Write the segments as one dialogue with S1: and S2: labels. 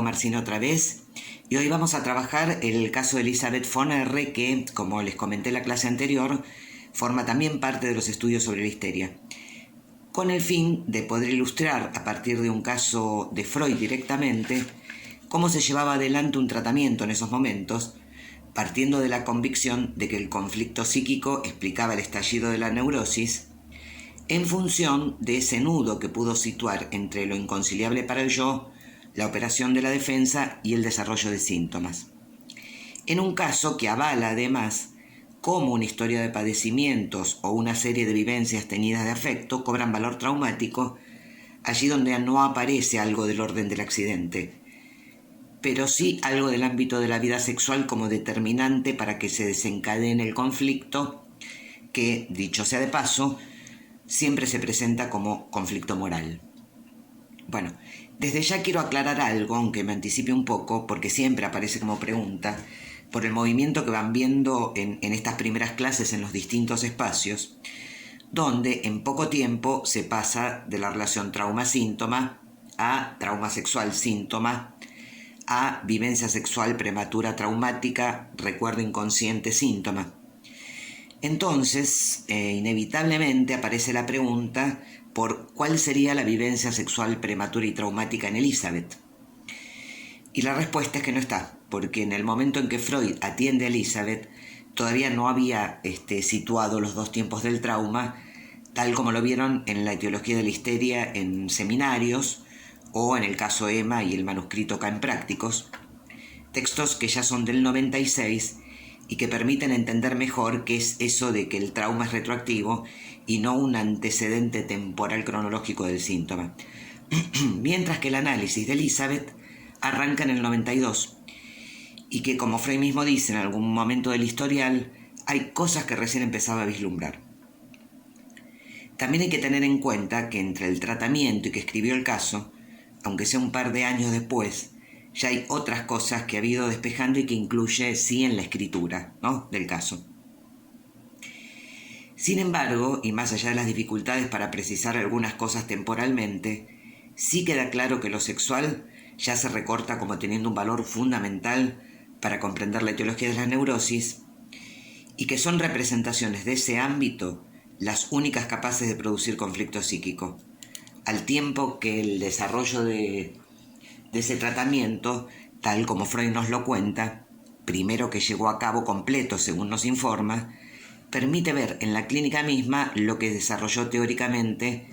S1: Marcina otra vez, y hoy vamos a trabajar el caso de Elizabeth von R., que, como les comenté en la clase anterior, forma también parte de los estudios sobre la histeria, con el fin de poder ilustrar, a partir de un caso de Freud directamente, cómo se llevaba adelante un tratamiento en esos momentos, partiendo de la convicción de que el conflicto psíquico explicaba el estallido de la neurosis, en función de ese nudo que pudo situar entre lo inconciliable para el yo, la operación de la defensa y el desarrollo de síntomas. En un caso que avala además cómo una historia de padecimientos o una serie de vivencias teñidas de afecto cobran valor traumático allí donde no aparece algo del orden del accidente, pero sí algo del ámbito de la vida sexual como determinante para que se desencadene el conflicto que, dicho sea de paso, siempre se presenta como conflicto moral. Bueno, desde ya quiero aclarar algo, aunque me anticipe un poco, porque siempre aparece como pregunta, por el movimiento que van viendo en estas primeras clases en los distintos espacios, donde en poco tiempo se pasa de la relación trauma-síntoma a trauma sexual-síntoma, a vivencia sexual prematura traumática, recuerdo inconsciente síntoma. Entonces, inevitablemente aparece la pregunta por cuál sería la vivencia sexual prematura y traumática en Elizabeth. Y la respuesta es que no está, porque en el momento en que Freud atiende a Elizabeth, todavía no había situado los dos tiempos del trauma, tal como lo vieron en la etiología de la histeria en seminarios, o en el caso Emma y el manuscrito Caen Prácticos, textos que ya son del 96 y que permiten entender mejor qué es eso de que el trauma es retroactivo y no un antecedente temporal cronológico del síntoma. Mientras que el análisis de Elizabeth arranca en el 92 y que, como Freud mismo dice en algún momento del historial, hay cosas que recién empezaba a vislumbrar. También hay que tener en cuenta que entre el tratamiento y que escribió el caso, aunque sea un par de años después, ya hay otras cosas que ha ido despejando y que incluye sí en la escritura, ¿no?, del caso. Sin embargo, y más allá de las dificultades para precisar algunas cosas temporalmente, sí queda claro que lo sexual ya se recorta como teniendo un valor fundamental para comprender la etiología de la neurosis y que son representaciones de ese ámbito las únicas capaces de producir conflicto psíquico, al tiempo que el desarrollo de ese tratamiento, tal como Freud nos lo cuenta, primero que llegó a cabo completo según nos informa, permite ver en la clínica misma lo que desarrolló teóricamente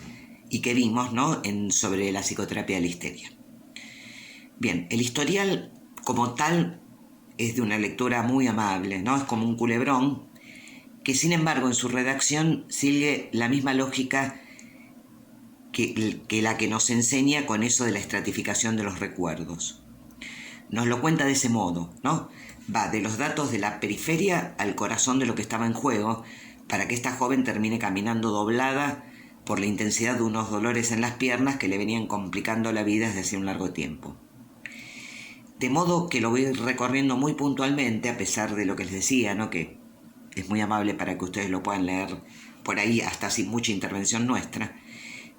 S1: y que vimos, ¿no?, sobre la psicoterapia de la histeria. Bien, el historial como tal es de una lectura muy amable, ¿no? Es como un culebrón que, sin embargo, en su redacción sigue la misma lógica que la que nos enseña con eso de la estratificación de los recuerdos. Nos lo cuenta de ese modo, ¿no? Va de los datos de la periferia al corazón de lo que estaba en juego para que esta joven termine caminando doblada por la intensidad de unos dolores en las piernas que le venían complicando la vida desde hace un largo tiempo. De modo que lo voy recorriendo muy puntualmente, a pesar de lo que les decía, ¿no?, que es muy amable para que ustedes lo puedan leer por ahí hasta sin mucha intervención nuestra,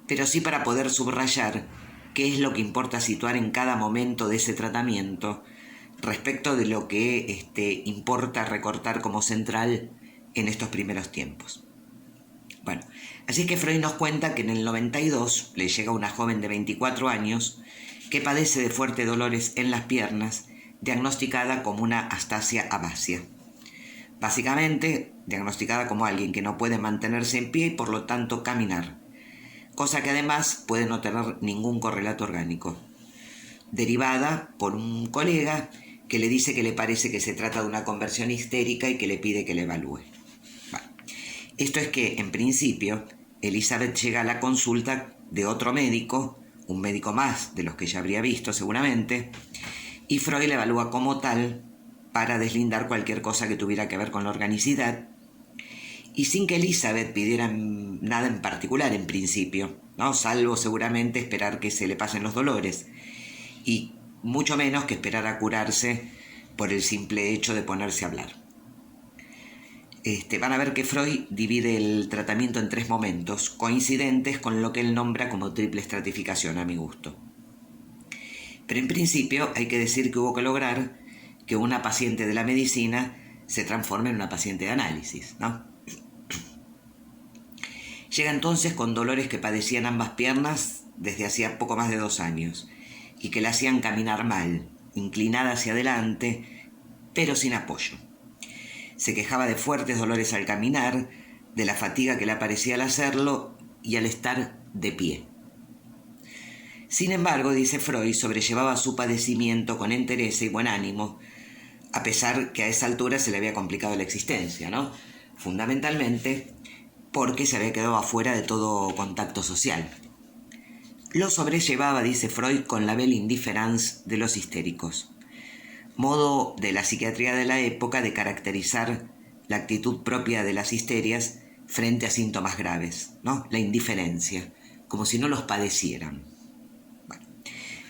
S1: pero sí para poder subrayar qué es lo que importa situar en cada momento de ese tratamiento respecto de lo que importa recortar como central en estos primeros tiempos. Bueno, así que Freud nos cuenta que en el 92 le llega una joven de 24 años que padece de fuertes dolores en las piernas, diagnosticada como una astasia abasia. Básicamente, diagnosticada como alguien que no puede mantenerse en pie y por lo tanto caminar, cosa que además puede no tener ningún correlato orgánico. Derivada por un colega que le dice que le parece que se trata de una conversión histérica y que le pide que le evalúe. Bueno, esto es que, en principio, Elizabeth llega a la consulta de otro médico, un médico más de los que ya habría visto seguramente, y Freud la evalúa como tal para deslindar cualquier cosa que tuviera que ver con la organicidad, y sin que Elizabeth pidiera nada en particular en principio, ¿no?, salvo seguramente esperar que se le pasen los dolores, y mucho menos que esperar a curarse por el simple hecho de ponerse a hablar. Van a ver que Freud divide el tratamiento en 3 momentos, coincidentes con lo que él nombra como triple estratificación a mi gusto. Pero en principio hay que decir que hubo que lograr que una paciente de la medicina se transforme en una paciente de análisis, ¿no? Llega entonces con dolores que padecían ambas piernas desde hacía poco más de 2 años y que la hacían caminar mal, inclinada hacia adelante, pero sin apoyo. Se quejaba de fuertes dolores al caminar, de la fatiga que le aparecía al hacerlo y al estar de pie. Sin embargo, dice Freud, sobrellevaba su padecimiento con entereza y buen ánimo, a pesar que a esa altura se le había complicado la existencia, ¿no? Fundamentalmente porque se había quedado afuera de todo contacto social. Lo sobrellevaba, dice Freud, con la belle indifférence de los histéricos, modo de la psiquiatría de la época de caracterizar la actitud propia de las histerias frente a síntomas graves, ¿no? La indiferencia, como si no los padecieran. Bueno,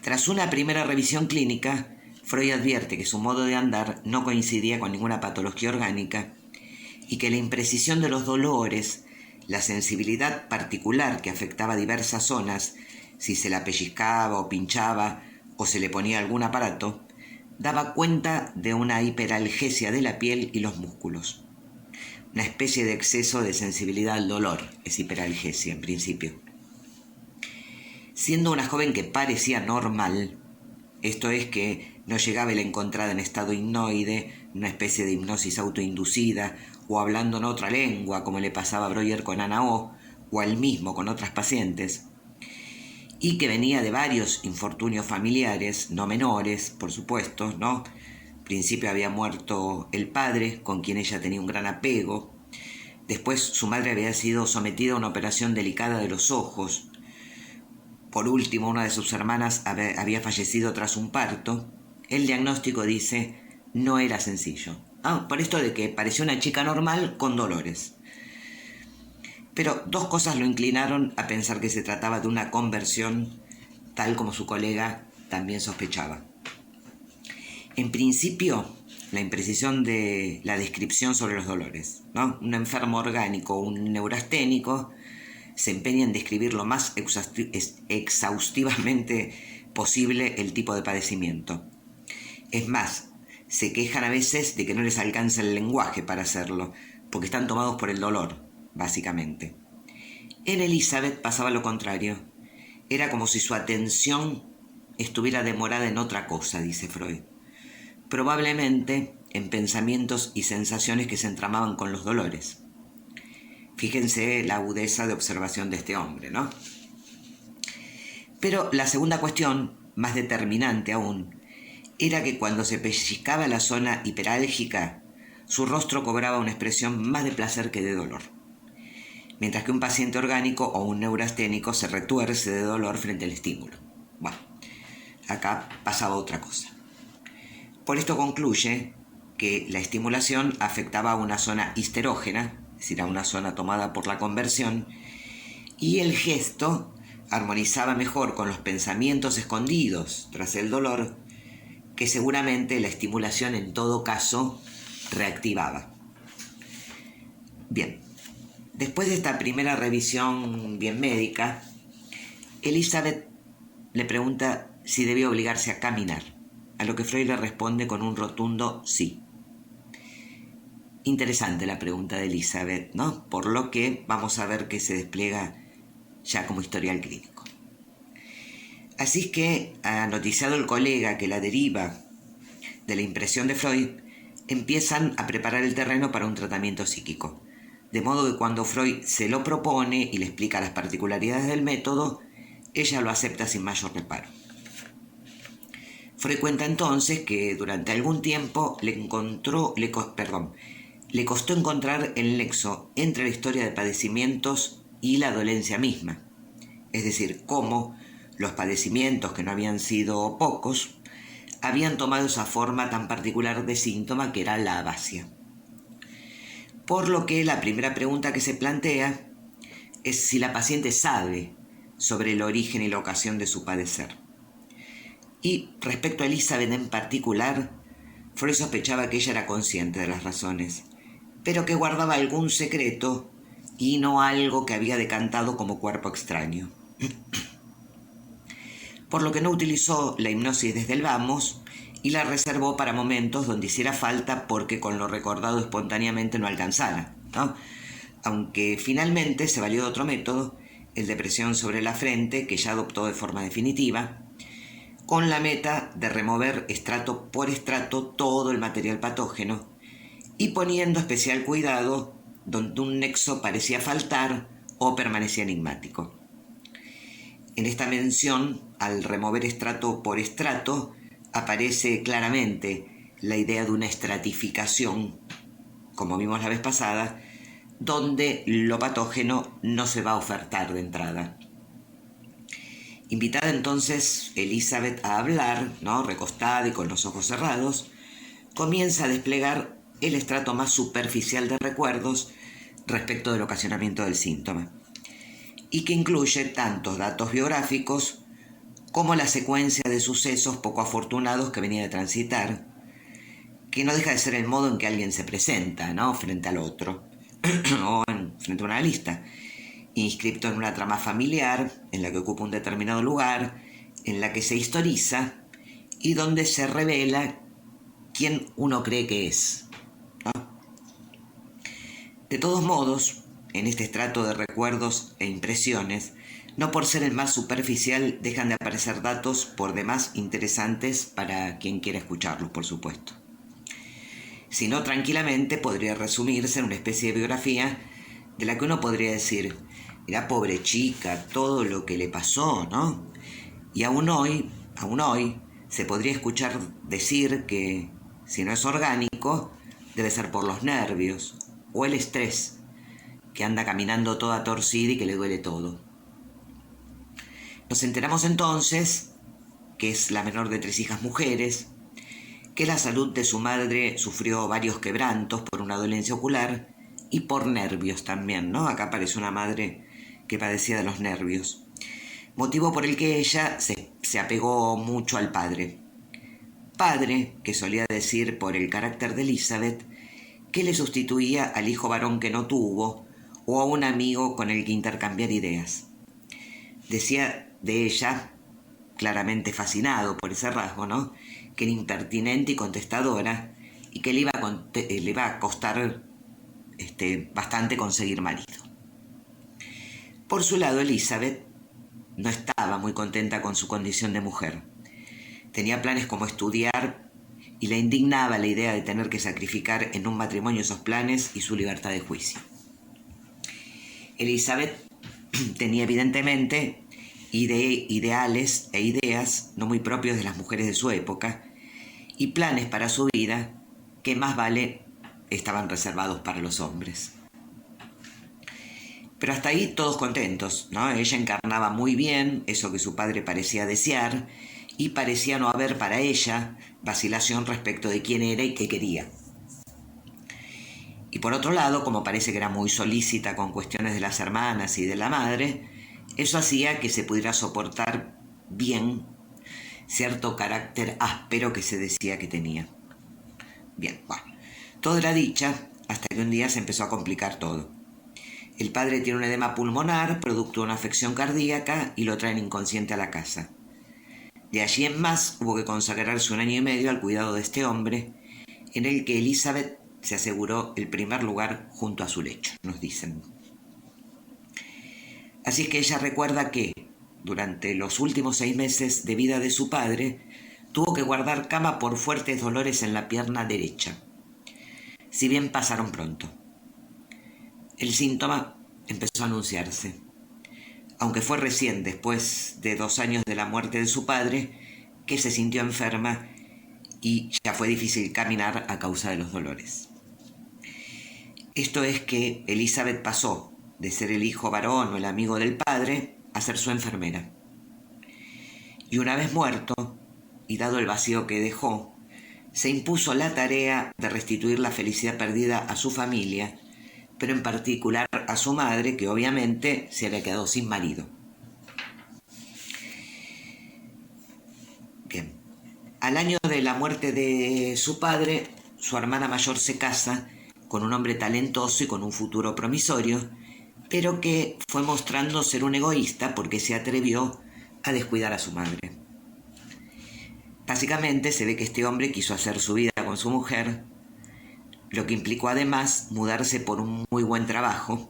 S1: tras una primera revisión clínica, Freud advierte que su modo de andar no coincidía con ninguna patología orgánica y que la imprecisión de los dolores, la sensibilidad particular que afectaba diversas zonas, si se la pellizcaba o pinchaba o se le ponía algún aparato, daba cuenta de una hiperalgesia de la piel y los músculos. Una especie de exceso de sensibilidad al dolor, es hiperalgesia en principio. Siendo una joven que parecía normal, esto es que no llegaba y la encontraba en estado hipnoide, una especie de hipnosis autoinducida, o hablando en otra lengua, como le pasaba a Breuer con Ana O a él mismo con otras pacientes, y que venía de varios infortunios familiares, no menores, por supuesto, ¿no? Al principio había muerto el padre, con quien ella tenía un gran apego. Después su madre había sido sometida a una operación delicada de los ojos. Por último, una de sus hermanas había fallecido tras un parto. El diagnóstico, dice, no era sencillo. Por esto de que parecía una chica normal con dolores. Pero 2 cosas lo inclinaron a pensar que se trataba de una conversión, tal como su colega también sospechaba. En principio, la imprecisión de la descripción sobre los dolores, ¿no? Un enfermo orgánico o un neurasténico se empeña en describir lo más exhaustivamente posible el tipo de padecimiento. Es más, se quejan a veces de que no les alcanza el lenguaje para hacerlo, porque están tomados por el dolor, básicamente. En Elizabeth pasaba lo contrario. Era como si su atención estuviera demorada en otra cosa, dice Freud. Probablemente en pensamientos y sensaciones que se entramaban con los dolores. Fíjense la agudeza de observación de este hombre, ¿no? Pero la segunda cuestión, más determinante aún, era que cuando se pellizcaba la zona hiperálgica, su rostro cobraba una expresión más de placer que de dolor, mientras que un paciente orgánico o un neurasténico se retuerce de dolor frente al estímulo. Bueno, acá pasaba otra cosa. Por esto concluye que la estimulación afectaba a una zona histerógena, es decir, a una zona tomada por la conversión, y el gesto armonizaba mejor con los pensamientos escondidos tras el dolor, que seguramente la estimulación en todo caso reactivaba. Bien, después de esta primera revisión bien médica, Elizabeth le pregunta si debía obligarse a caminar, a lo que Freud le responde con un rotundo sí. Interesante la pregunta de Elizabeth, ¿no? Por lo que vamos a ver que se despliega ya como historial clínico. Así es que, ha noticiado el colega que la deriva de la impresión de Freud, empiezan a preparar el terreno para un tratamiento psíquico. De modo que cuando Freud se lo propone y le explica las particularidades del método, ella lo acepta sin mayor reparo. Freud cuenta entonces que durante algún tiempo le costó encontrar el nexo entre la historia de padecimientos y la dolencia misma. Es decir, cómo los padecimientos, que no habían sido pocos, habían tomado esa forma tan particular de síntoma que era la abasia. Por lo que la primera pregunta que se plantea es si la paciente sabe sobre el origen y la ocasión de su padecer. Y respecto a Elizabeth en particular, Freud sospechaba que ella era consciente de las razones, pero que guardaba algún secreto y no algo que había decantado como cuerpo extraño. por lo que no utilizó la hipnosis desde el vamos y la reservó para momentos donde hiciera falta porque con lo recordado espontáneamente no alcanzara, ¿no? Aunque finalmente se valió de otro método, el de presión sobre la frente, que ya adoptó de forma definitiva, con la meta de remover estrato por estrato todo el material patógeno y poniendo especial cuidado donde un nexo parecía faltar o permanecía enigmático. En esta mención, al remover estrato por estrato, aparece claramente la idea de una estratificación, como vimos la vez pasada, donde lo patógeno no se va a ofertar de entrada. Invitada entonces Elizabeth a hablar, ¿no?, recostada y con los ojos cerrados, comienza a desplegar el estrato más superficial de recuerdos respecto del ocasionamiento del síntoma, y que incluye tantos datos biográficos como la secuencia de sucesos poco afortunados que venía de transitar, que no deja de ser el modo en que alguien se presenta, ¿no?, frente al otro, o frente a una lista, inscripto en una trama familiar, en la que ocupa un determinado lugar, en la que se historiza y donde se revela quién uno cree que es, ¿no? De todos modos, en este estrato de recuerdos e impresiones, no por ser el más superficial dejan de aparecer datos por demás interesantes para quien quiera escucharlos, por supuesto. Si no, tranquilamente podría resumirse en una especie de biografía de la que uno podría decir: mirá, pobre chica, todo lo que le pasó, ¿no? Y aún hoy, se podría escuchar decir que si no es orgánico, debe ser por los nervios o el estrés, que anda caminando toda torcida y que le duele todo. Nos enteramos entonces que es la menor de 3 hijas mujeres, que la salud de su madre sufrió varios quebrantos por una dolencia ocular y por nervios también, ¿no? Acá aparece una madre que padecía de los nervios, motivo por el que ella se apegó mucho al padre que solía decir, por el carácter de Elizabeth, que le sustituía al hijo varón que no tuvo o a un amigo con el que intercambiar ideas. Decía de ella, claramente fascinado por ese rasgo, ¿no?, que era impertinente y contestadora y que le iba a costar bastante conseguir marido. Por su lado, Elizabeth no estaba muy contenta con su condición de mujer. Tenía planes como estudiar y le indignaba la idea de tener que sacrificar en un matrimonio esos planes y su libertad de juicio. Elizabeth tenía evidentemente ideales e ideas no muy propios de las mujeres de su época y planes para su vida que más vale estaban reservados para los hombres. Pero hasta ahí todos contentos, ¿no? Ella encarnaba muy bien eso que su padre parecía desear y parecía no haber para ella vacilación respecto de quién era y qué quería. Y por otro lado, como parece que era muy solícita con cuestiones de las hermanas y de la madre, eso hacía que se pudiera soportar bien cierto carácter áspero que se decía que tenía. Bien, bueno, todo era dicha hasta que un día se empezó a complicar todo. El padre tiene un edema pulmonar, producto de una afección cardíaca, y lo traen inconsciente a la casa. De allí en más hubo que consagrarse 1 año y medio al cuidado de este hombre, en el que Elizabeth se aseguró el primer lugar junto a su lecho, nos dicen. Así es que ella recuerda que, durante los últimos 6 meses de vida de su padre, tuvo que guardar cama por fuertes dolores en la pierna derecha, si bien pasaron pronto. El síntoma empezó a anunciarse, aunque fue recién, después de 2 años de la muerte de su padre, que se sintió enferma y ya fue difícil caminar a causa de los dolores. Esto es que Elizabeth pasó de ser el hijo varón o el amigo del padre a ser su enfermera. Y una vez muerto, y dado el vacío que dejó, se impuso la tarea de restituir la felicidad perdida a su familia, pero en particular a su madre, que obviamente se había quedado sin marido. Bien. Al año de la muerte de su padre, su hermana mayor se casa con un hombre talentoso y con un futuro promisorio, pero que fue mostrando ser un egoísta porque se atrevió a descuidar a su madre. Básicamente se ve que este hombre quiso hacer su vida con su mujer, lo que implicó además mudarse por un muy buen trabajo,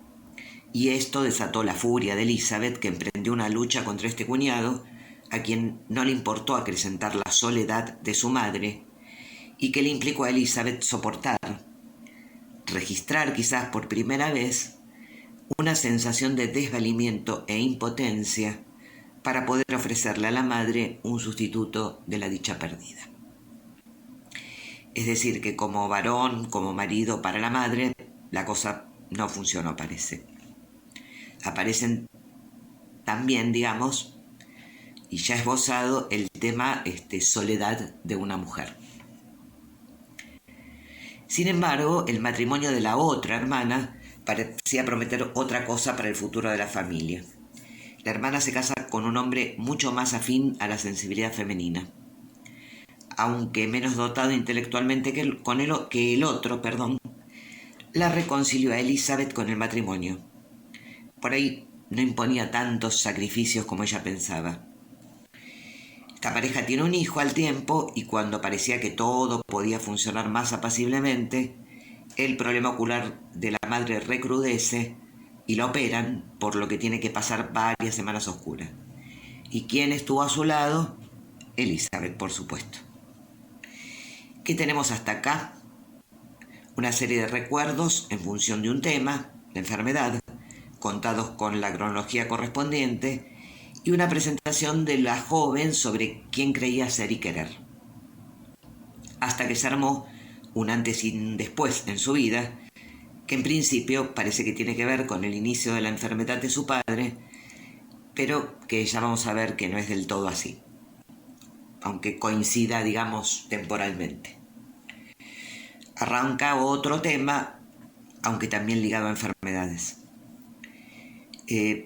S1: y esto desató la furia de Elizabeth, que emprendió una lucha contra este cuñado, a quien no le importó acrecentar la soledad de su madre, y que le implicó a Elizabeth soportar, registrar quizás por primera vez, una sensación de desvalimiento e impotencia para poder ofrecerle a la madre un sustituto de la dicha perdida. Es decir, que como varón, como marido para la madre, la cosa no funcionó, parece. Aparecen también, digamos, y ya esbozado el tema soledad de una mujer. Sin embargo, el matrimonio de la otra hermana parecía prometer otra cosa para el futuro de la familia. La hermana se casa con un hombre mucho más afín a la sensibilidad femenina, aunque menos dotado intelectualmente que el otro, la reconcilió a Elizabeth con el matrimonio. Por ahí no imponía tantos sacrificios como ella pensaba. Esta pareja tiene un hijo al tiempo y cuando parecía que todo podía funcionar más apaciblemente, el problema ocular de la madre recrudece y la operan, por lo que tiene que pasar varias semanas oscuras. ¿Y quién estuvo a su lado? Elizabeth, por supuesto. ¿Qué tenemos hasta acá? Una serie de recuerdos en función de un tema, la enfermedad, contados con la cronología correspondiente, y una presentación de la joven sobre quién creía ser y querer. Hasta que se armó un antes y un después en su vida, que en principio parece que tiene que ver con el inicio de la enfermedad de su padre, pero que ya vamos a ver que no es del todo así, aunque coincida, digamos, temporalmente. Arranca otro tema, aunque también ligado a enfermedades.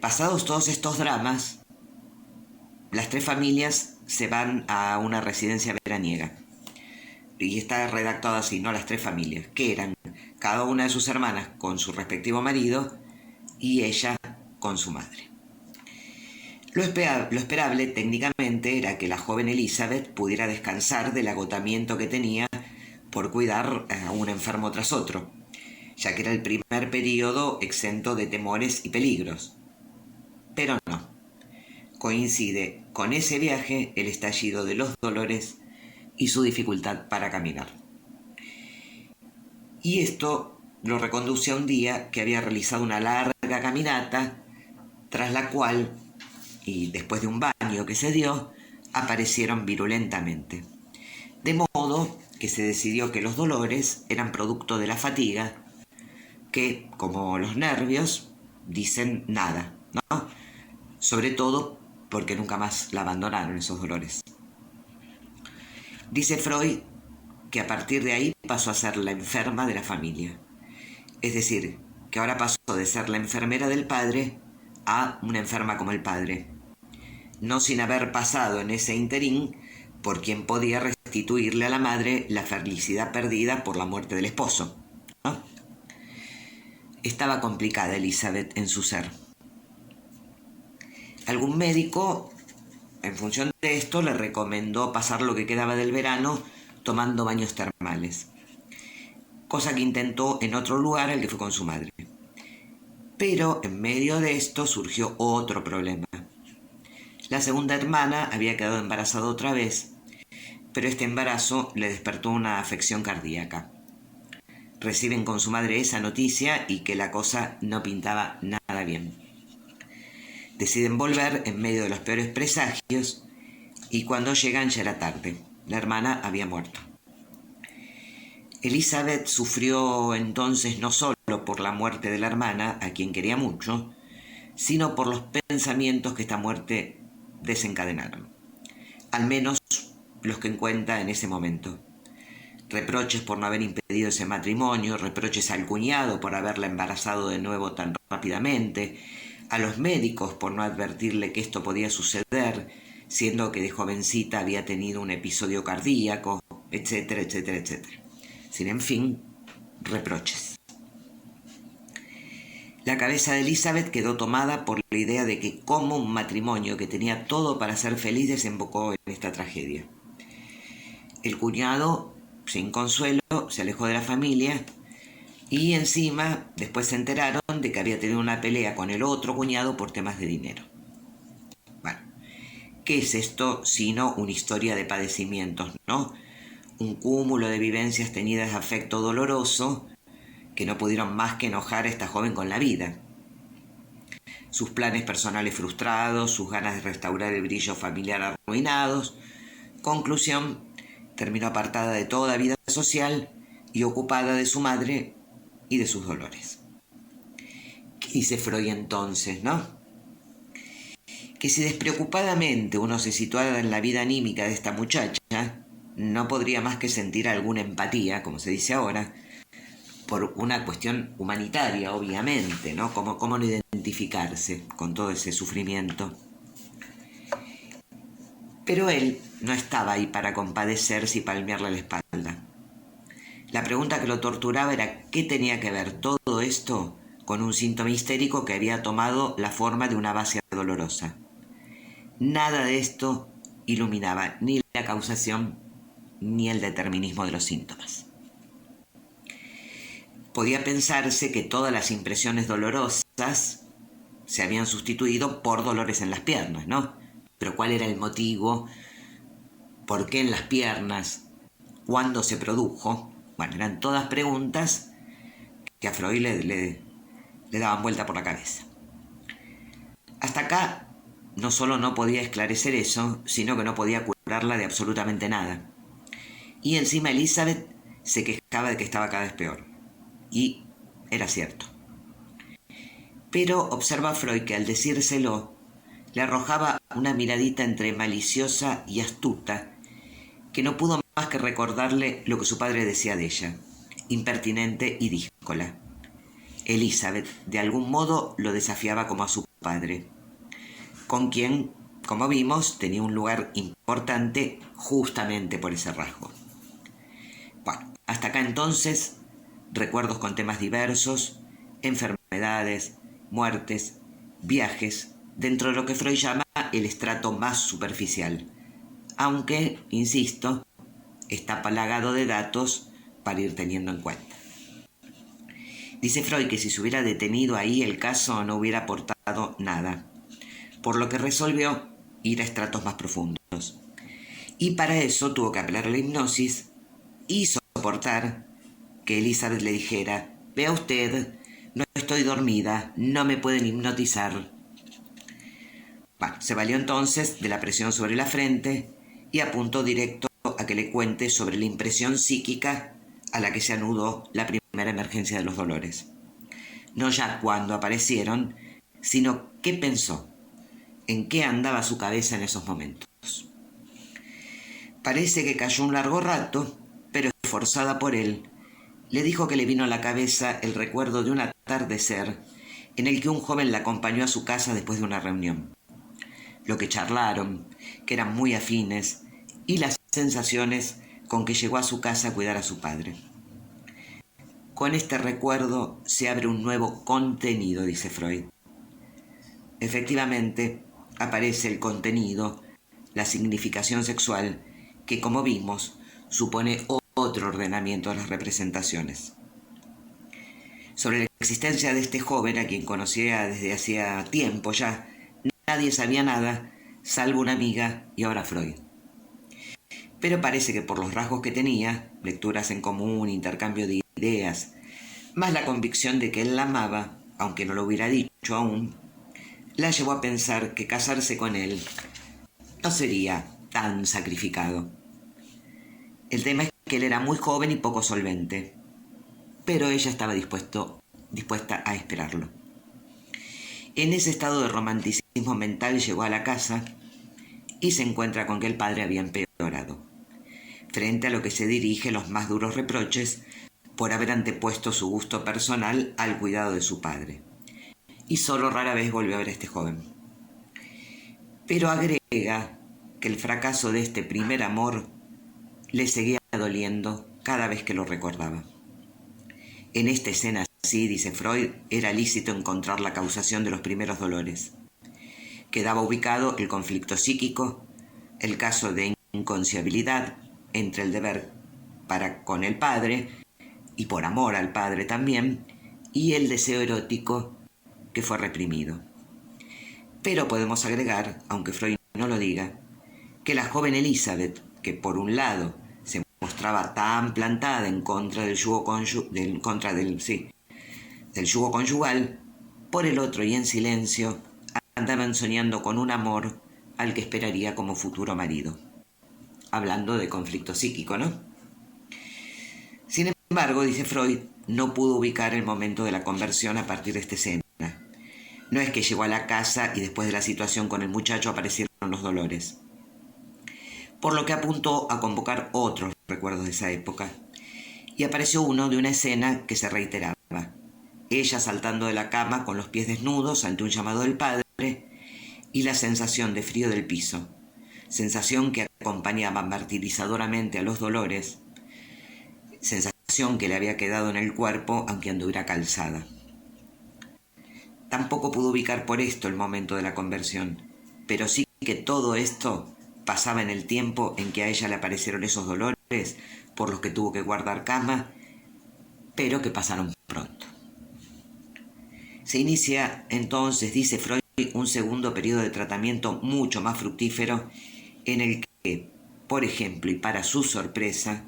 S1: Pasados todos estos dramas, las tres familias se van a una residencia veraniega. Y está redactado así, ¿no? Las tres familias, que eran cada una de sus hermanas con su respectivo marido y ella con su madre. Lo esperable técnicamente era que la joven Elizabeth pudiera descansar del agotamiento que tenía por cuidar a un enfermo tras otro, ya que era el primer periodo exento de temores y peligros. Pero no. Coincide con ese viaje el estallido de los dolores y su dificultad para caminar. Y esto lo reconduce a un día que había realizado una larga caminata, tras la cual, y después de un baño que se dio, aparecieron virulentamente. De modo que se decidió que los dolores eran producto de la fatiga, que, como los nervios, dicen nada, ¿no? Sobre todo porque nunca más la abandonaron esos dolores. Dice Freud que a partir de ahí pasó a ser la enferma de la familia. Es decir, que ahora pasó de ser la enfermera del padre a una enferma como el padre. No sin haber pasado en ese interín por quien podía restituirle a la madre la felicidad perdida por la muerte del esposo, ¿no? Estaba complicada Elizabeth en su ser. Algún médico, en función de esto, le recomendó pasar lo que quedaba del verano tomando baños termales, cosa que intentó en otro lugar al que fue con su madre. Pero en medio de esto surgió otro problema. La segunda hermana había quedado embarazada otra vez, pero este embarazo le despertó una afección cardíaca. Reciben con su madre esa noticia y que la cosa no pintaba nada bien. Deciden volver en medio de los peores presagios y cuando llegan ya era tarde. La hermana había muerto. Elizabeth sufrió entonces no solo por la muerte de la hermana, a quien quería mucho, sino por los pensamientos que esta muerte desencadenaron. Al menos los que encuentra en ese momento. Reproches por no haber impedido ese matrimonio, reproches al cuñado por haberla embarazado de nuevo tan rápidamente, a los médicos por no advertirle que esto podía suceder, siendo que de jovencita había tenido un episodio cardíaco, etcétera, etcétera, etcétera. En fin, reproches. La cabeza de Elizabeth quedó tomada por la idea de que como un matrimonio que tenía todo para ser feliz desembocó en esta tragedia. El cuñado, sin consuelo, se alejó de la familia y encima después se enteraron de que había tenido una pelea con el otro cuñado por temas de dinero. Bueno, ¿qué es esto sino una historia de padecimientos, no? Un cúmulo de vivencias teñidas de afecto doloroso que no pudieron más que enojar a esta joven con la vida. Sus planes personales frustrados, sus ganas de restaurar el brillo familiar arruinados. Conclusión, terminó apartada de toda vida social y ocupada de su madre y de sus dolores. ¿Qué dice Freud entonces, no? Que si despreocupadamente uno se situara en la vida anímica de esta muchacha, no podría más que sentir alguna empatía, como se dice ahora, por una cuestión humanitaria, obviamente, ¿no? ¿Cómo no identificarse con todo ese sufrimiento? Pero él no estaba ahí para compadecerse y palmearle la espalda. La pregunta que lo torturaba era qué tenía que ver todo esto con un síntoma histérico que había tomado la forma de una base dolorosa. Nada de esto iluminaba ni la causación ni el determinismo de los síntomas. Podía pensarse que todas las impresiones dolorosas se habían sustituido por dolores en las piernas, ¿no? Pero ¿cuál era el motivo? ¿Por qué en las piernas? ¿Cuándo se produjo? Bueno, eran todas preguntas que a Freud le daban vuelta por la cabeza. Hasta acá no solo no podía esclarecer eso, sino que no podía curarla de absolutamente nada. Y encima Elizabeth se quejaba de que estaba cada vez peor. Y era cierto. Pero observa Freud que al decírselo, le arrojaba una miradita entre maliciosa y astuta, que no pudo más que recordarle lo que su padre decía de ella, impertinente y díscola. Elizabeth, de algún modo, lo desafiaba como a su padre, con quien, como vimos, tenía un lugar importante justamente por ese rasgo. Bueno, hasta acá entonces, recuerdos con temas diversos, enfermedades, muertes, viajes, dentro de lo que Freud llama el estrato más superficial, aunque, insisto, está plagado de datos para ir teniendo en cuenta. Dice Freud que si se hubiera detenido ahí el caso no hubiera aportado nada, por lo que resolvió ir a estratos más profundos. Y para eso tuvo que apelar a la hipnosis y soportar que Elizabeth le dijera: vea usted, no estoy dormida, no me pueden hipnotizar. Bueno, se valió entonces de la presión sobre la frente y apuntó directo a que le cuente sobre la impresión psíquica a la que se anudó la primera emergencia de los dolores. No ya cuando aparecieron, sino qué pensó, en qué andaba su cabeza en esos momentos. Parece que cayó un largo rato, pero esforzada por él, le dijo que le vino a la cabeza el recuerdo de un atardecer en el que un joven la acompañó a su casa después de una reunión. Lo que charlaron, que eran muy afines, y las sensaciones con que llegó a su casa a cuidar a su padre. Con este recuerdo se abre un nuevo contenido, dice Freud. Efectivamente, aparece el contenido, la significación sexual, que como vimos, supone otro ordenamiento de las representaciones. Sobre la existencia de este joven, a quien conocía desde hacía tiempo ya, nadie sabía nada, salvo una amiga y ahora Freud. Pero parece que por los rasgos que tenía, lecturas en común, intercambio de ideas, más la convicción de que él la amaba, aunque no lo hubiera dicho aún, la llevó a pensar que casarse con él no sería tan sacrificado. El tema es que él era muy joven y poco solvente, pero ella estaba dispuesta a esperarlo. En ese estado de romanticismo mental llegó a la casa y se encuentra con que el padre había empeorado, frente a lo que se dirige los más duros reproches por haber antepuesto su gusto personal al cuidado de su padre. Y solo rara vez volvió a ver a este joven. Pero agrega que el fracaso de este primer amor le seguía doliendo cada vez que lo recordaba. En esta escena así, dice Freud, era lícito encontrar la causación de los primeros dolores. Quedaba ubicado el conflicto psíquico, el caso de inconciabilidad, entre el deber para con el padre, y por amor al padre también, y el deseo erótico que fue reprimido. Pero podemos agregar, aunque Freud no lo diga, que la joven Elizabeth, que por un lado se mostraba tan plantada en contra del yugo, del yugo conyugal, por el otro y en silencio andaban soñando con un amor al que esperaría como futuro marido. Hablando de conflicto psíquico, ¿no? Sin embargo, dice Freud, no pudo ubicar el momento de la conversión a partir de esta escena. No es que llegó a la casa y después de la situación con el muchacho aparecieron los dolores. Por lo que apuntó a convocar otros recuerdos de esa época. Y apareció uno de una escena que se reiteraba. Ella saltando de la cama con los pies desnudos ante un llamado del padre y la sensación de frío del piso. Sensación que acompañaba martirizadoramente a los dolores. Sensación que le había quedado en el cuerpo aunque anduviera calzada. Tampoco pudo ubicar por esto el momento de la conversión, pero sí que todo esto pasaba en el tiempo en que a ella le aparecieron esos dolores por los que tuvo que guardar cama, pero que pasaron pronto. Se inicia entonces, dice Freud, un segundo periodo de tratamiento mucho más fructífero en el que, por ejemplo, y para su sorpresa,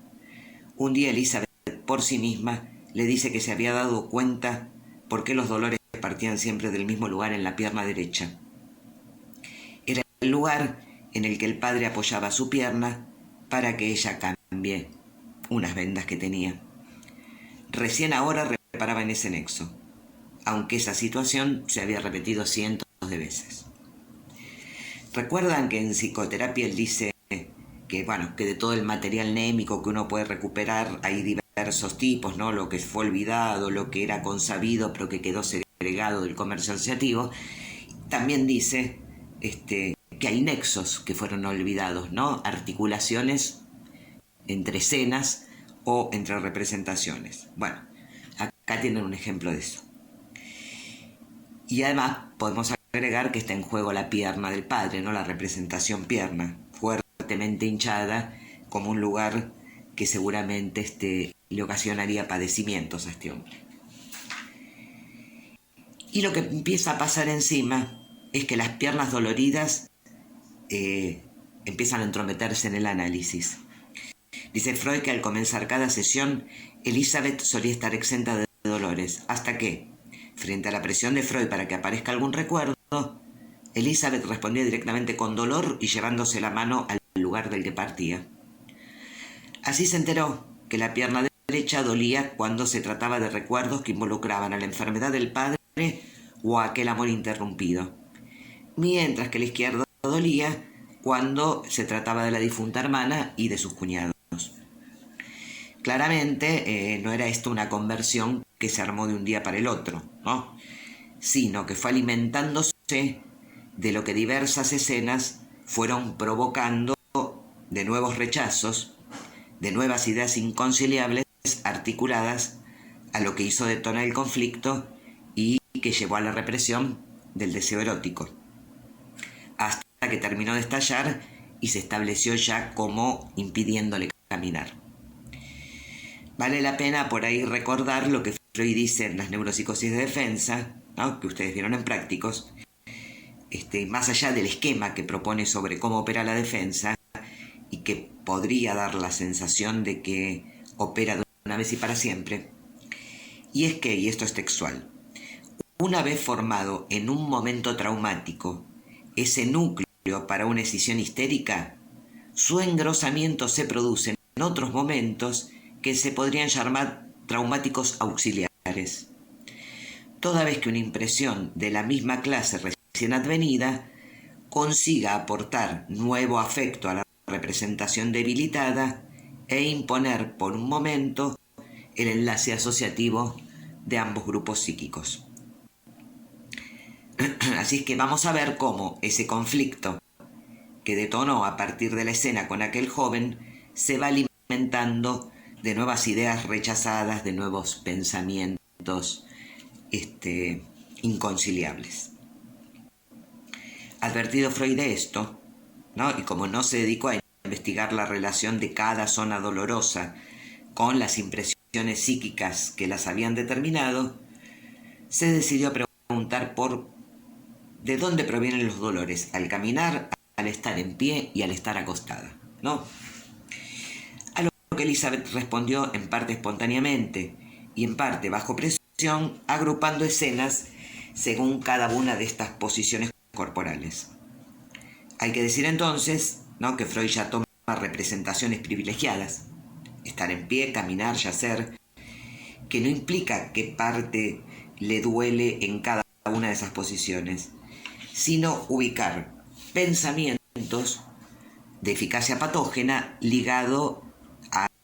S1: un día Elizabeth por sí misma le dice que se había dado cuenta por qué los dolores partían siempre del mismo lugar en la pierna derecha. Era el lugar en el que el padre apoyaba su pierna para que ella cambie unas vendas que tenía. Recién ahora reparaba en ese nexo, aunque esa situación se había repetido cientos de veces. ¿Recuerdan que en psicoterapia él dice que de todo el material némico que uno puede recuperar hay diversos tipos, ¿no? Lo que fue olvidado, lo que era consabido pero que quedó segregado del comercio asociativo? También dice que hay nexos que fueron olvidados, ¿no? Articulaciones entre escenas o entre representaciones. Bueno, acá tienen un ejemplo de eso. Y además podemos agregar que está en juego la pierna del padre, ¿no? La representación pierna, fuertemente hinchada, como un lugar que seguramente le ocasionaría padecimientos a este hombre. Y lo que empieza a pasar encima es que las piernas doloridas empiezan a entrometerse en el análisis. Dice Freud que al comenzar cada sesión, Elizabeth solía estar exenta de dolores, hasta que, frente a la presión de Freud para que aparezca algún recuerdo, Elizabeth respondía directamente con dolor y llevándose la mano al lugar del que partía. Así se enteró que la pierna derecha dolía cuando se trataba de recuerdos que involucraban a la enfermedad del padre o a aquel amor interrumpido, mientras que la izquierda dolía cuando se trataba de la difunta hermana y de sus cuñados. Claramente no era esto una conversión que se armó de un día para el otro, ¿no? Sino que fue alimentándose de lo que diversas escenas fueron provocando de nuevos rechazos, de nuevas ideas inconciliables articuladas a lo que hizo detonar el conflicto y que llevó a la represión del deseo erótico, hasta que terminó de estallar y se estableció ya como impidiéndole caminar. Vale la pena por ahí recordar lo que Freud dice en las neuropsicosis de defensa, ¿no? Que ustedes vieron en Prácticos, más allá del esquema que propone sobre cómo opera la defensa y que podría dar la sensación de que opera de una vez y para siempre, y es que, y esto es textual, una vez formado en un momento traumático ese núcleo para una escisión histérica, su engrosamiento se produce en otros momentos que se podrían llamar traumáticos auxiliares. Toda vez que una impresión de la misma clase recién advenida consiga aportar nuevo afecto a la representación debilitada e imponer por un momento el enlace asociativo de ambos grupos psíquicos. Así es que vamos a ver cómo ese conflicto que detonó a partir de la escena con aquel joven se va alimentando de nuevas ideas rechazadas, de nuevos pensamientos inconciliables. Advertido Freud de esto, ¿no? Y como no se dedicó a investigar la relación de cada zona dolorosa con las impresiones psíquicas que las habían determinado, se decidió preguntar por de dónde provienen los dolores al caminar, al estar en pie y al estar acostada, ¿no? A lo que Elizabeth respondió en parte espontáneamente y en parte bajo presión, agrupando escenas según cada una de estas posiciones corporales. Hay que decir entonces, ¿no?, que Freud ya toma representaciones privilegiadas, estar en pie, caminar, yacer, que no implica qué parte le duele en cada una de esas posiciones, sino ubicar pensamientos de eficacia patógena ligado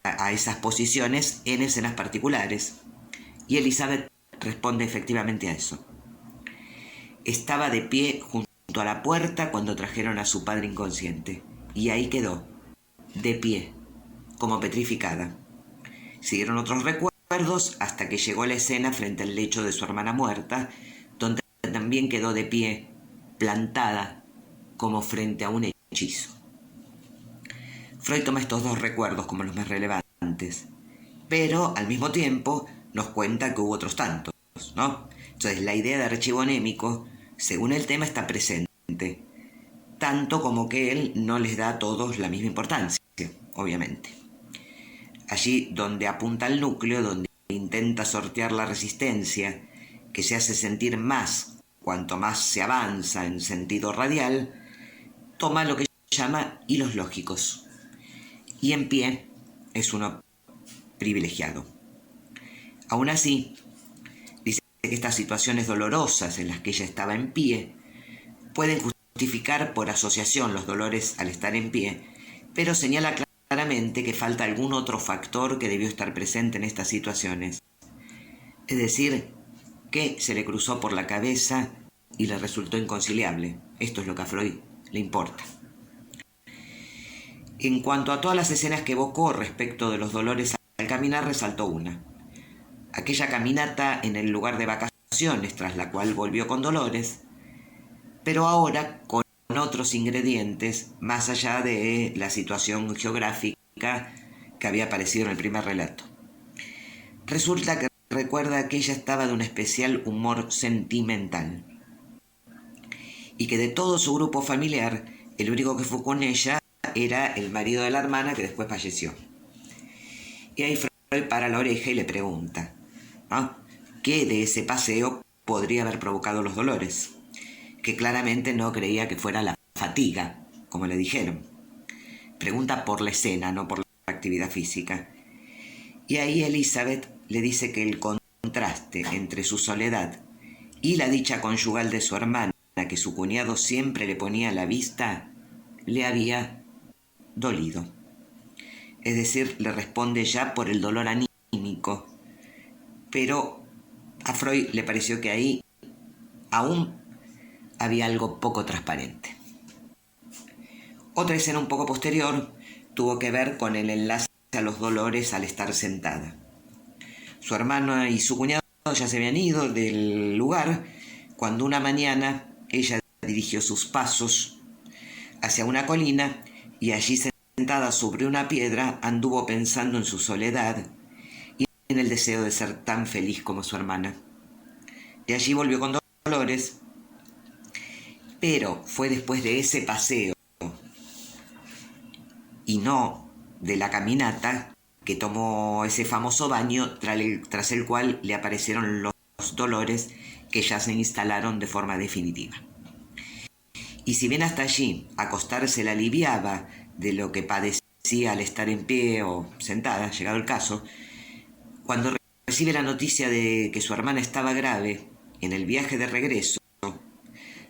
S1: a esas posiciones en escenas particulares. Y Elizabeth responde efectivamente a eso. Estaba de pie junto a la puerta cuando trajeron a su padre inconsciente, y ahí quedó, de pie, como petrificada. Siguieron otros recuerdos hasta que llegó la escena frente al lecho de su hermana muerta, donde también quedó de pie, plantada, como frente a un hechizo. Freud toma estos dos recuerdos como los más relevantes, pero al mismo tiempo nos cuenta que hubo otros tantos, ¿no? Entonces la idea de archivo anémico, según el tema, está presente, tanto como que él no les da a todos la misma importancia, obviamente. Allí donde apunta al núcleo, donde intenta sortear la resistencia, que se hace sentir más cuanto más se avanza en sentido radial, toma lo que llama hilos lógicos. Y en pie es uno privilegiado. Aún así, dice que estas situaciones dolorosas en las que ella estaba en pie pueden justificar por asociación los dolores al estar en pie, pero señala claramente que falta algún otro factor que debió estar presente en estas situaciones. Es decir, que se le cruzó por la cabeza y le resultó inconciliable. Esto es lo que a Freud le importa. En cuanto a todas las escenas que evocó respecto de los dolores al caminar, resaltó una. Aquella caminata en el lugar de vacaciones, tras la cual volvió con dolores, pero ahora con otros ingredientes, más allá de la situación geográfica que había aparecido en el primer relato. Resulta que recuerda que ella estaba de un especial humor sentimental y que de todo su grupo familiar, el único que fue con ella era el marido de la hermana, que después falleció. Y ahí Freud para la oreja y le pregunta, ¿no?, ¿qué de ese paseo podría haber provocado los dolores? Que claramente no creía que fuera la fatiga, como le dijeron. Pregunta por la escena, no por la actividad física. Y ahí Elizabeth le dice que el contraste entre su soledad y la dicha conyugal de su hermana, que su cuñado siempre le ponía a la vista, le había dolido. Es decir, le responde ya por el dolor anímico, pero a Freud le pareció que ahí aún había algo poco transparente. Otra escena un poco posterior tuvo que ver con el enlace a los dolores al estar sentada. Su hermana y su cuñado ya se habían ido del lugar cuando una mañana ella dirigió sus pasos hacia una colina y allí sentada sobre una piedra anduvo pensando en su soledad y en el deseo de ser tan feliz como su hermana. De allí volvió con dolores, pero fue después de ese paseo y no de la caminata que tomó ese famoso baño tras el cual le aparecieron los dolores que ya se instalaron de forma definitiva. Y si bien hasta allí acostarse la aliviaba de lo que padecía al estar en pie o sentada, llegado el caso, cuando recibe la noticia de que su hermana estaba grave, en el viaje de regreso,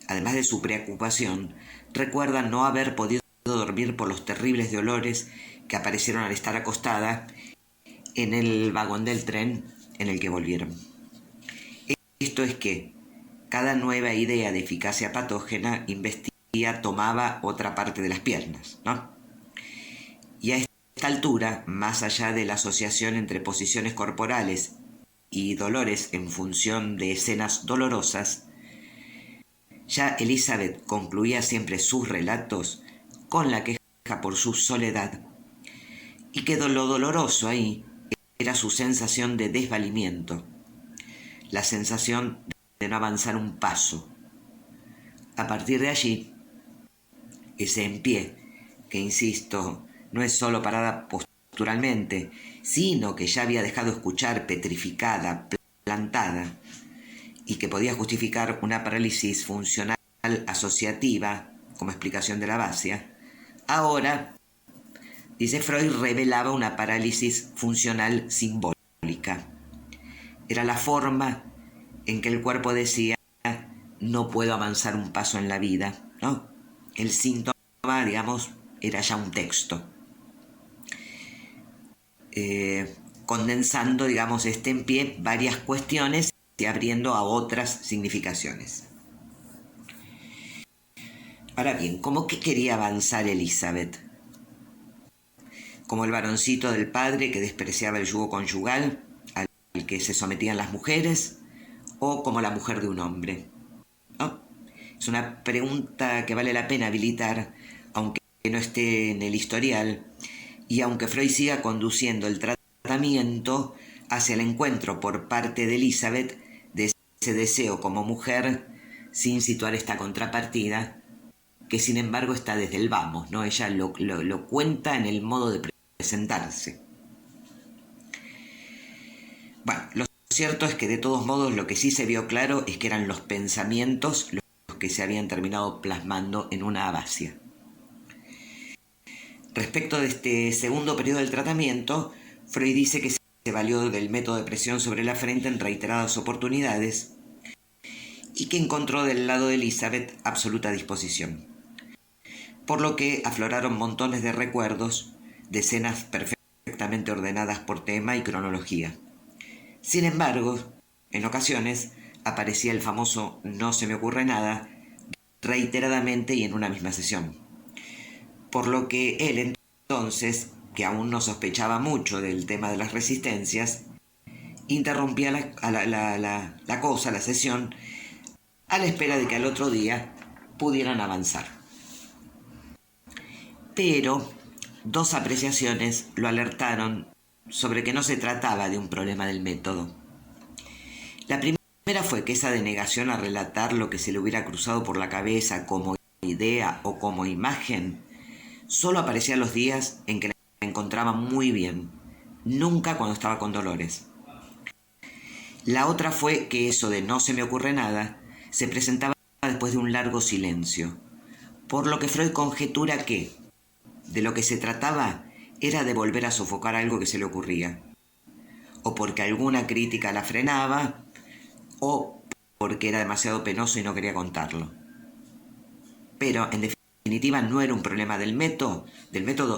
S1: además de su preocupación, recuerda no haber podido dormir por los terribles dolores que aparecieron al estar acostada en el vagón del tren en el que volvieron. Esto es que cada nueva idea de eficacia patógena investiga tomaba otra parte de las piernas, ¿no? Y a esta altura, más allá de la asociación entre posiciones corporales y dolores en función de escenas dolorosas, ya Elizabeth concluía siempre sus relatos con la queja por su soledad, y que lo doloroso ahí era su sensación de desvalimiento, la sensación de no avanzar un paso. A partir de allí, ese en pie, que insisto, no es solo parada posturalmente, sino que ya había dejado escuchar petrificada, plantada, y que podía justificar una parálisis funcional asociativa como explicación de la afasia, ahora, dice Freud, revelaba una parálisis funcional simbólica. Era la forma en que el cuerpo decía, no puedo avanzar un paso en la vida, ¿no? El síntoma, digamos, era ya un texto. Condensando, digamos, en pie varias cuestiones y abriendo a otras significaciones. Ahora bien, ¿cómo que quería avanzar Elizabeth? Como el varoncito del padre que despreciaba el yugo conyugal al que se sometían las mujeres, o como la mujer de un hombre, ¿no? Es una pregunta que vale la pena habilitar, aunque no esté en el historial, y aunque Freud siga conduciendo el tratamiento hacia el encuentro por parte de Elizabeth de ese deseo como mujer, sin situar esta contrapartida, que sin embargo está desde el vamos, ¿no? Ella lo cuenta en el modo de presentarse. Bueno, lo cierto es que de todos modos lo que sí se vio claro es que eran los pensamientos los que se habían terminado plasmando en una afasia. Respecto de este segundo periodo del tratamiento, Freud dice que se valió del método de presión sobre la frente en reiteradas oportunidades y que encontró del lado de Elizabeth absoluta disposición. Por lo que afloraron montones de recuerdos, de escenas perfectamente ordenadas por tema y cronología. Sin embargo, en ocasiones aparecía el famoso no se me ocurre nada reiteradamente y en una misma sesión. Por lo que él entonces, que aún no sospechaba mucho del tema de las resistencias, interrumpía la sesión, a la espera de que al otro día pudieran avanzar. Pero dos apreciaciones lo alertaron sobre que no se trataba de un problema del método. La primera fue que esa denegación a relatar lo que se le hubiera cruzado por la cabeza como idea o como imagen solo aparecía los días en que la encontraba muy bien, nunca cuando estaba con dolores. La otra fue que eso de no se me ocurre nada se presentaba después de un largo silencio, por lo que Freud conjetura que de lo que se trataba era de volver a sofocar algo que se le ocurría, o porque alguna crítica la frenaba, o porque era demasiado penoso y no quería contarlo. Pero, en definitiva, no era un problema del método,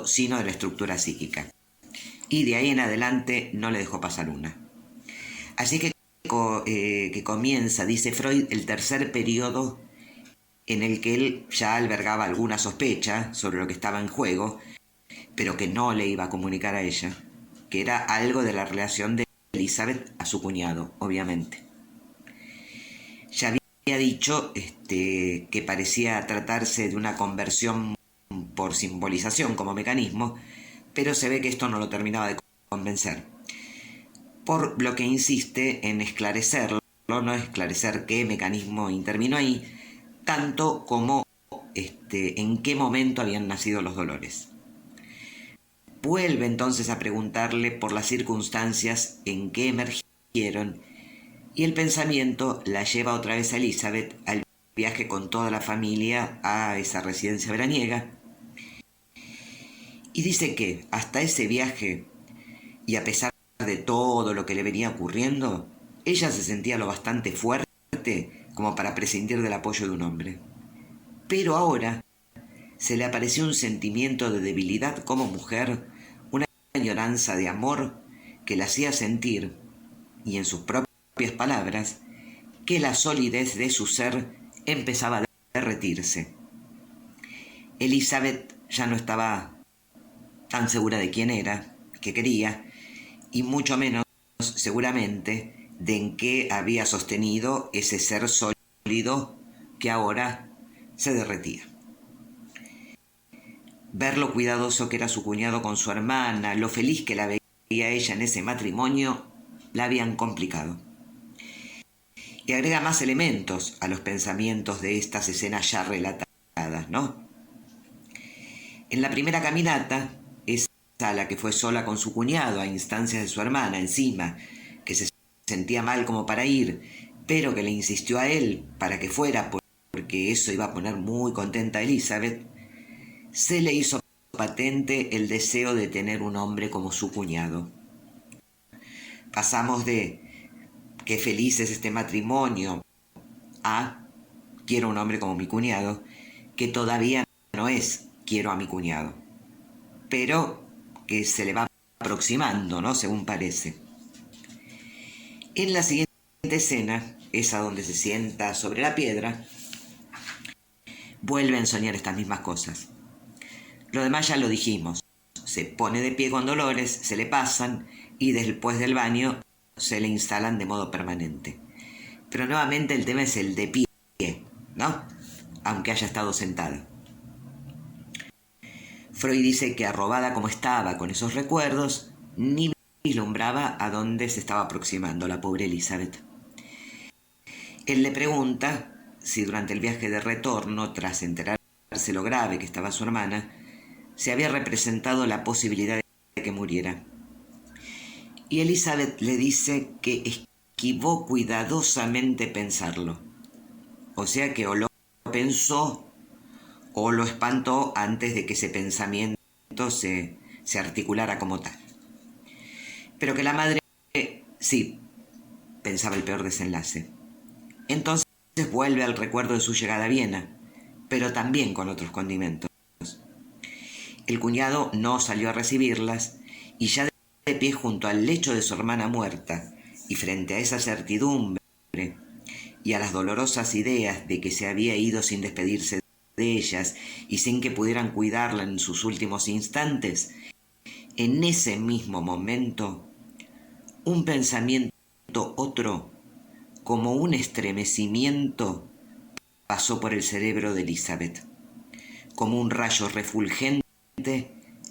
S1: sino de la estructura psíquica. Y de ahí en adelante no le dejó pasar una. Así que comienza, dice Freud, el tercer periodo en el que él ya albergaba alguna sospecha sobre lo que estaba en juego, pero que no le iba a comunicar a ella, que era algo de la relación de Elizabeth a su cuñado, obviamente. Ya había dicho que parecía tratarse de una conversión por simbolización como mecanismo, pero se ve que esto no lo terminaba de convencer. Por lo que insiste en esclarecerlo, no esclarecer qué mecanismo intervino ahí, tanto como en qué momento habían nacido los dolores. Vuelve entonces a preguntarle por las circunstancias en que emergieron y el pensamiento la lleva otra vez a Elizabeth al viaje con toda la familia a esa residencia veraniega y dice que hasta ese viaje y a pesar de todo lo que le venía ocurriendo, ella se sentía lo bastante fuerte como para prescindir del apoyo de un hombre. Pero ahora se le apareció un sentimiento de debilidad como mujer, una añoranza de amor que la hacía sentir, y en sus propias palabras, que la solidez de su ser empezaba a derretirse. Elizabeth ya no estaba tan segura de quién era, qué quería, y mucho menos, seguramente, de en qué había sostenido ese ser sólido que ahora se derretía. ver lo cuidadoso que era su cuñado con su hermana, lo feliz que la veía ella en ese matrimonio, la habían complicado. Y agrega más elementos a los pensamientos de estas escenas ya relatadas, ¿no? En la primera caminata, esa a la que fue sola con su cuñado a instancias de su hermana encima, que se sentía mal como para ir, pero que le insistió a él para que fuera porque eso iba a poner muy contenta a Elizabeth, se le hizo patente el deseo de tener un hombre como su cuñado. Pasamos de qué feliz es este matrimonio a quiero un hombre como mi cuñado, que todavía no es quiero a mi cuñado, pero que se le va aproximando, ¿no? Según parece. En la siguiente escena, esa donde se sienta sobre la piedra, vuelve a soñar estas mismas cosas. Lo demás ya lo dijimos. Se pone de pie con dolores, se le pasan y después del baño se le instalan de modo permanente. Pero nuevamente el tema es el de pie, ¿no? Aunque haya estado sentada. Freud dice que arrobada como estaba con esos recuerdos, ni vislumbraba a dónde se estaba aproximando la pobre Elizabeth. Él le pregunta si durante el viaje de retorno, tras enterarse lo grave que estaba su hermana, se había representado la posibilidad de que muriera. Y Elizabeth le dice que esquivó cuidadosamente pensarlo. O sea que o lo pensó o lo espantó antes de que ese pensamiento se articulara como tal. Pero que la madre sí pensaba el peor desenlace. Entonces vuelve al recuerdo de su llegada a Viena, pero también con otros condimentos. El cuñado no salió a recibirlas y ya de pie junto al lecho de su hermana muerta y frente a esa certidumbre y a las dolorosas ideas de que se había ido sin despedirse de ellas y sin que pudieran cuidarla en sus últimos instantes, en ese mismo momento, un pensamiento otro, como un estremecimiento, pasó por el cerebro de Elizabeth, como un rayo refulgente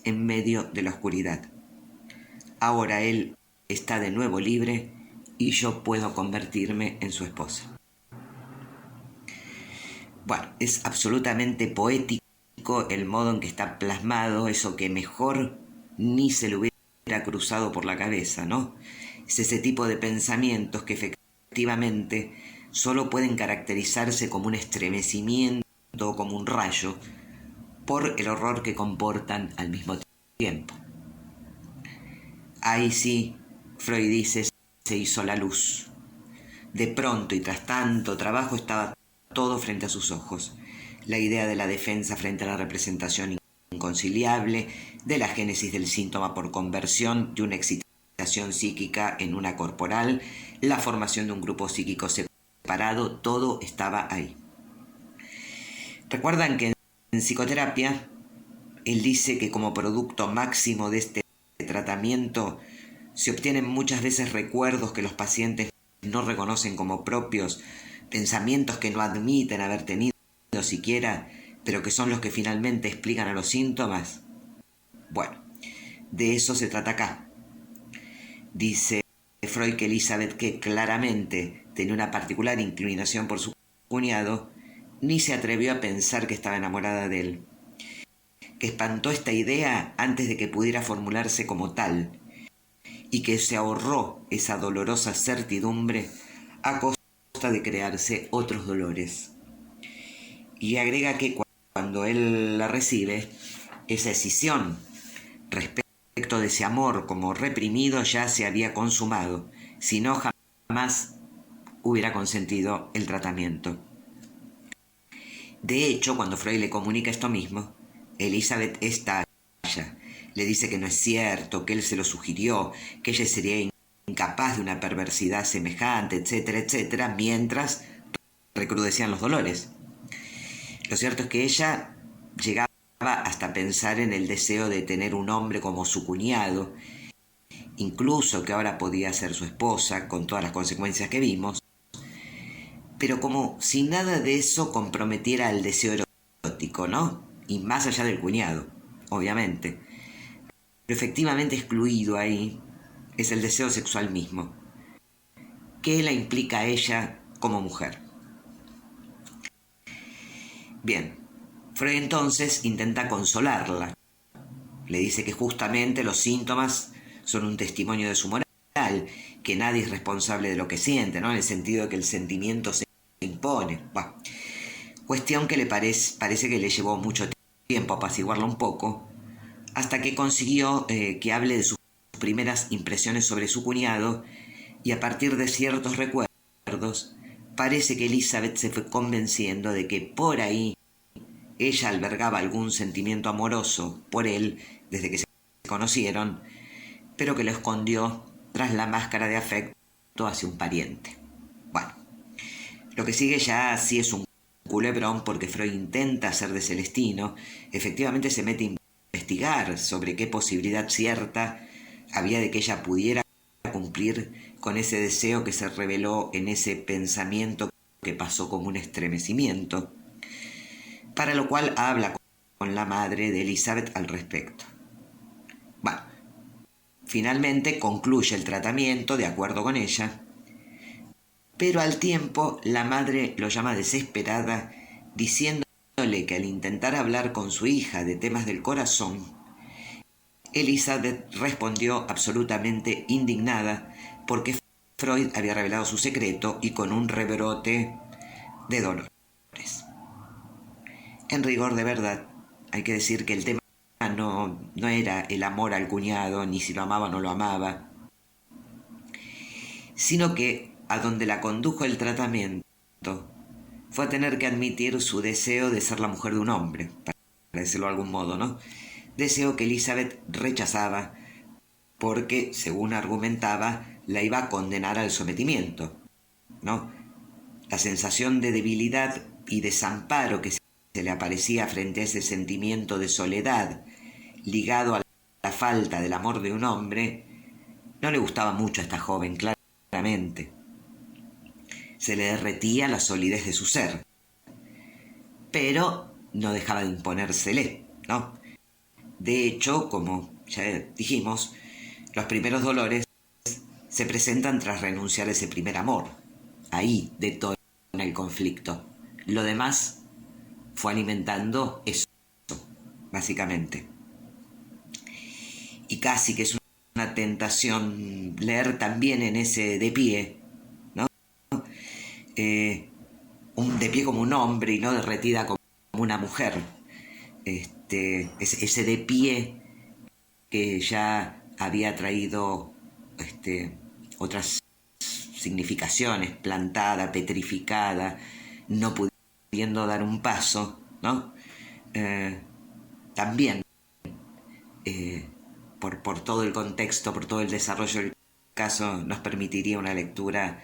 S1: en medio de la oscuridad. Ahora él está de nuevo libre y yo puedo convertirme en su esposa. Bueno, es absolutamente poético el modo en que está plasmado eso que mejor ni se le hubiera cruzado por la cabeza, ¿no? Es ese tipo de pensamientos que efectivamente solo pueden caracterizarse como un estremecimiento o como un rayo por el horror que comportan al mismo tiempo. Ahí sí, Freud dice, se hizo la luz. De pronto y tras tanto trabajo estaba todo frente a sus ojos. La idea de la defensa frente a la representación inconciliable, de la génesis del síntoma por conversión, de una excitación psíquica en una corporal, la formación de un grupo psíquico separado, todo estaba ahí. Recuerdan que en psicoterapia, él dice que como producto máximo de este tratamiento se obtienen muchas veces recuerdos que los pacientes no reconocen como propios, pensamientos que no admiten haber tenido siquiera, pero que son los que finalmente explican a los síntomas. Bueno, de eso se trata acá. Dice Freud que Elizabeth, que claramente tenía una particular inclinación por su cuñado, ni se atrevió a pensar que estaba enamorada de él, que espantó esta idea antes de que pudiera formularse como tal, y que se ahorró esa dolorosa certidumbre a costa de crearse otros dolores. Y agrega que cuando él la recibe, esa escisión respecto de ese amor como reprimido ya se había consumado, si no jamás hubiera consentido el tratamiento. De hecho, cuando Freud le comunica esto mismo, Elizabeth estalla. Le dice que no es cierto, que él se lo sugirió, que ella sería incapaz de una perversidad semejante, etcétera, etcétera, mientras recrudecían los dolores. Lo cierto es que ella llegaba hasta pensar en el deseo de tener un hombre como su cuñado, incluso que ahora podía ser su esposa, con todas las consecuencias que vimos, pero como si nada de eso comprometiera el deseo erótico, ¿no? Y más allá del cuñado. obviamente. Pero efectivamente excluido ahí es el deseo sexual mismo, que la implica a ella como mujer. Bien, Freud entonces intenta consolarla. Le dice que justamente los síntomas son un testimonio de su moral, que nadie es responsable de lo que siente, ¿no? En el sentido de que el sentimiento se impone. Bueno, cuestión que le parece que le llevó mucho tiempo apaciguarla un poco, hasta que consiguió que hable de sus primeras impresiones sobre su cuñado, y a partir de ciertos recuerdos, parece que Elizabeth se fue convenciendo de que por ahí ella albergaba algún sentimiento amoroso por él desde que se conocieron, pero que lo escondió tras la máscara de afecto hacia un pariente. Bueno, lo que sigue ya sí es un culebrón, porque Freud intenta hacer de Celestino, efectivamente se mete a investigar sobre qué posibilidad cierta había de que ella pudiera cumplir con ese deseo que se reveló en ese pensamiento que pasó como un estremecimiento, para lo cual habla con la madre de Elizabeth al respecto. Bueno, finalmente concluye el tratamiento de acuerdo con ella, pero al tiempo la madre lo llama desesperada, diciéndole que al intentar hablar con su hija de temas del corazón, Elizabeth respondió absolutamente indignada porque Freud había revelado su secreto y con un rebrote de dolores. En rigor de verdad, hay que decir que el tema no era el amor al cuñado, ni si lo amaba o no lo amaba, sino que a donde la condujo el tratamiento fue a tener que admitir su deseo de ser la mujer de un hombre, para decirlo de algún modo, ¿no? Deseo que Elizabeth rechazaba porque, según argumentaba, la iba a condenar al sometimiento, ¿no? La sensación de debilidad y desamparo que se le aparecía frente a ese sentimiento de soledad ligado a la falta del amor de un hombre no le gustaba mucho a esta joven, claramente. Se le derretía la solidez de su ser, pero no dejaba de imponérsele, ¿no? De hecho, como ya dijimos, los primeros dolores se presentan tras renunciar a ese primer amor. Ahí detona el conflicto. Lo demás fue alimentando eso, básicamente. Y casi que es una tentación leer también en ese de pie, ¿no? De pie como un hombre y no derretida como una mujer. Ese de pie que ya había traído otras significaciones, plantada, petrificada, no pudiendo dar un paso, ¿no? También por todo el contexto, por todo el desarrollo del caso, nos permitiría una lectura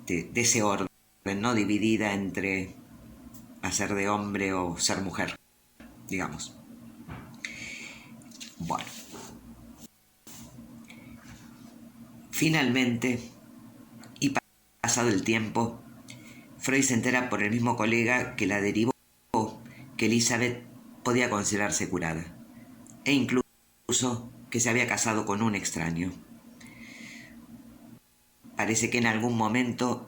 S1: de ese orden, no dividida entre hacer de hombre o ser mujer, digamos. Bueno, finalmente, y pasado el tiempo, Freud se entera por el mismo colega que la derivó que Elizabeth podía considerarse curada, e incluso que se había casado con un extraño. Parece que en algún momento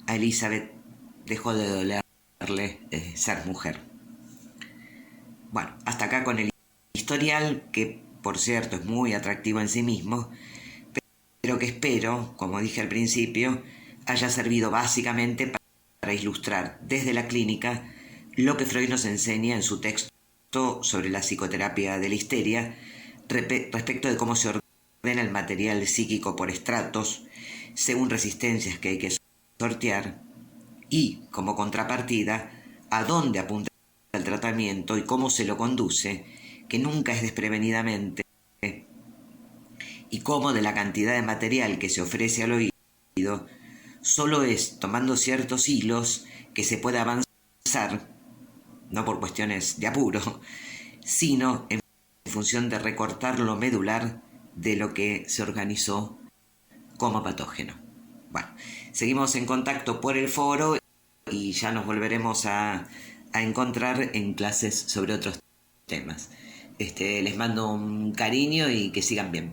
S1: a Elizabeth dejó de dolerle ser mujer. Bueno, hasta acá con el historial, que por cierto es muy atractivo en sí mismo, pero que espero, como dije al principio, haya servido básicamente para ilustrar desde la clínica lo que Freud nos enseña en su texto sobre la psicoterapia de la histeria, respecto de cómo se ordena el material psíquico por estratos, según resistencias que hay que sortear, y, como contrapartida, a dónde apunta el tratamiento y cómo se lo conduce, que nunca es desprevenidamente, y cómo de la cantidad de material que se ofrece al oído, solo es tomando ciertos hilos que se puede avanzar, no por cuestiones de apuro, sino en función de recortar lo medular de lo que se organizó como patógeno. Bueno, seguimos en contacto por el foro y ya nos volveremos a encontrar en clases sobre otros temas. Les mando un cariño y que sigan bien.